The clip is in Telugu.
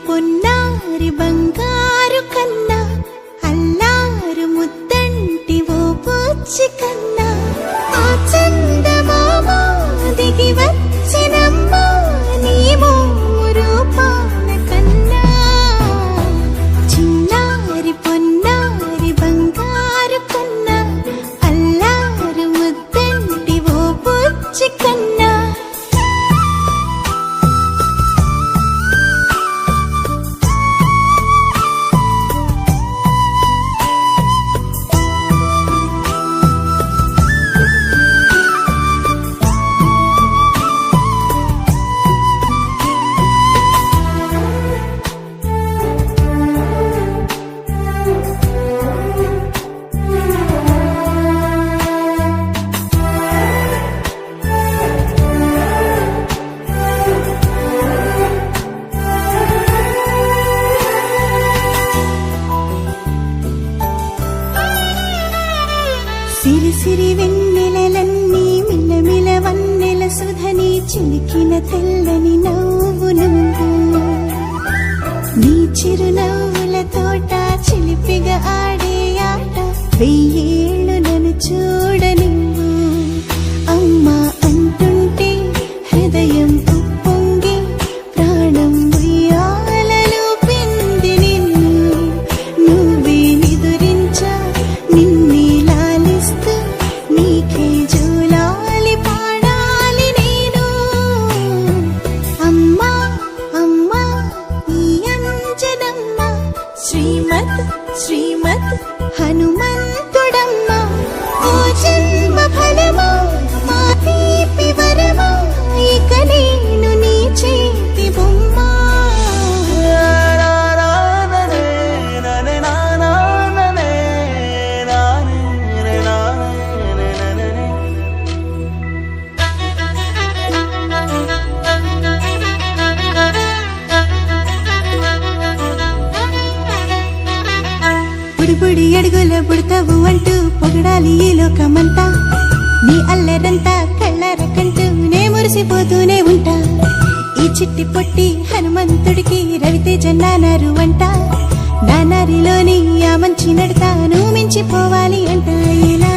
పొన్నారి బంగారు కన్నా అల్లారు ముద్దంటి ఓ పూచి కన్నా ఆ చందమామ దిగి వచ్చినమ్మ నీ మోము రూపాల కన్నా చిన్నారి పొన్నారి బంగారు కన్నా అల్లారు ముద్దంటి ఓ పూచి కన్నా సిరి సిరి వెన్నెలలన్నీ మిలమిల వన్నెల సుధని చిలికిన తెల్లని నవ్వు నువ్వు నీ చిరునవ్వుల తోట చిలిపిగా ఆడే ఆట వెయ్యేళ్ళు నన్ను చూడ నువ్వు అమ్మా అంటుంటే హృదయం ఉప్పొంగి ప్రాణం ఉయ్యాలలో పిండి నిన్ను నువ్వే నిదురించా నిన్నే నీకే జూలాలి పాడాలి నేను అమ్మా అమ్మా ఈ అంజనమ్మ శ్రీమత్ శ్రీమత్ హనుమంతుడమ్మ ఓ జన్మ ఫలమా మా తీపి వరమా ఇక నేను నీ చేతి బొమ్మ బుడి అడుగుల బుడతావు అంటూ పొగడాలి ఈ లోకమంతా నీ అల్లరంతా కళ్ళరకంటూ నే మురిసిపోతూనే ఉంటా ఈ చిట్టి పొట్టి హనుమంతుడికి రవితేజ నానారు అంట నానారిలోని ఆ మంచి నడతా నువ్వు మించిపోవాలి అంట ఇలా